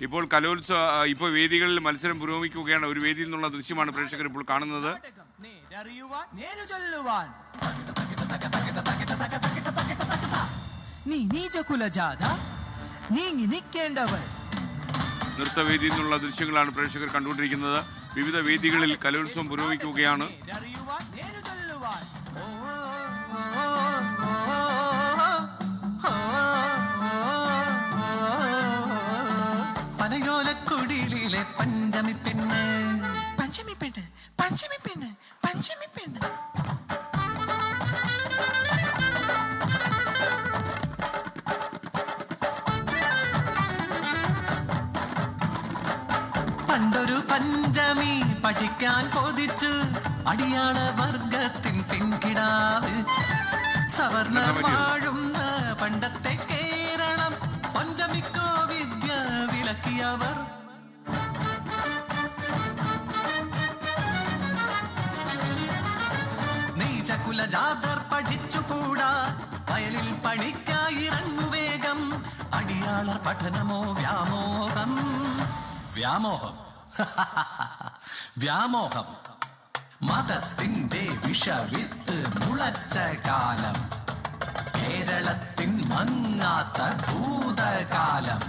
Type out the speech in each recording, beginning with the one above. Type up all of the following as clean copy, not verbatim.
ഇപ്പോൾ ഇപ്പോൾ വേദികളിൽ മത്സരം പുരോഗമിക്കുകയാണ്. ഒരു വേദിയിൽ നിന്നുള്ള ദൃശ്യമാണ് പ്രേക്ഷകർ ഇപ്പോൾ കാണുന്നത്. നൃത്തവേദിയിൽ നിന്നുള്ള ദൃശ്യങ്ങളാണ് പ്രേക്ഷകർ കണ്ടുകൊണ്ടിരിക്കുന്നത്. വിവിധ വേദികളിൽ കലോത്സവം പുരോഗമിക്കുകയാണ്. പനയോലക്കുടിയിലെ പഞ്ചമി പെണ്ണ് പഞ്ചമി പെണ്ണ് പഞ്ചമി പെണ്ണ് പഞ്ചമി പെണ്ണ് പണ്ടൊരു പഞ്ചമി പഠിക്കാൻ കൊതിച്ചു അടിയാള വർഗത്തിൻ പെൺകിടാവ് സവർണർ വാഴുന്ന പണ്ടത്തെ കേരളം പഞ്ചമിക്കോ വിദ്യ വിലക്കിയവർ നീചകുലജാതർ പഠിച്ചുകൂടാ വയലിൽ പണിക്കായിറങ്ങു വേഗം അടിയാളർ പഠനമോ വ്യാമോഹം വ്യാമോഹം വ്യാമോഹം മതത്തിന്റെ വിഷവിത്ത് മുളച്ച കാലം കേരളത്തിൻ മങ്ങാത്ത ഭൂതകാലം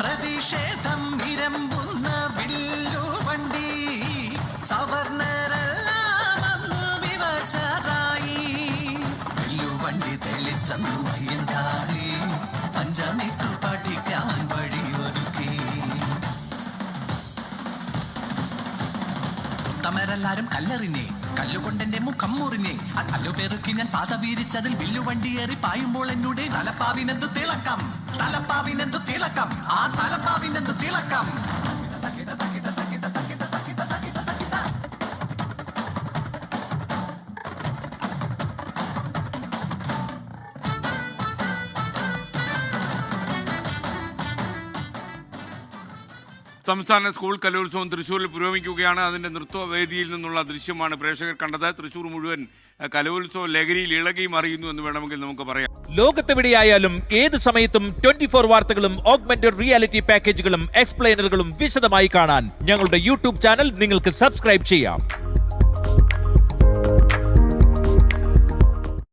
പ്രതിഷേധം ഇരമ്പുന്ന വില്ലുവണ്ടി സവർണരെല്ലാം അന്ന് വിവശരായി വില്ലുവണ്ടി തെളിച്ചന്നു അയ്യങ്കാളി പഞ്ചമിക്ക് പഠിക്കാൻ വഴിയൊരുക്കി ഉത്തമരെല്ലാരും കല്ലെറിഞ്ഞേ കല്ലുകൊണ്ടെന്റെ മുഖം മുറിഞ്ഞേ ആ കല്ലുപേറുക്കി ഞാൻ പാത വീരിച്ചതിൽ വില്ലുവണ്ടിയേറി പായുമ്പോൾ എന്നോട് തലപ്പാവിനെന്തു തിളക്കം തലപ്പാവിനെന്തു തിളക്കം ആ തലപ്പാവിനെന്തു തിളക്കം സംസ്ഥാന സ്കൂൾ കലോത്സവം തൃശ്ശൂരിൽ പുരോഗമിക്കുകയാണ്. അതിൻ്റെ നൃത്തവേദിയിൽ നിന്നുള്ള ദൃശ്യമാണ് പ്രേക്ഷകർ കണ്ടത്. തൃശ്ശൂർ മുഴുവൻ കലോത്സവ ലഹരിയിൽ ഇളകി മറിയുന്നു എന്ന് വേണമെങ്കിൽ നമുക്ക് പറയാം. ലോകത്തെവിടെയായാലും ഏത് സമയത്തും 24 വാർത്തകളും ഓഗ്മെന്റഡ് റിയാലിറ്റി പാക്കേജുകളും എക്സ്പ്ലെയിനറുകളും വിശദമായി കാണാൻ ഞങ്ങളുടെ യൂട്യൂബ് ചാനൽ നിങ്ങൾക്ക് സബ്സ്ക്രൈബ് ചെയ്യാം.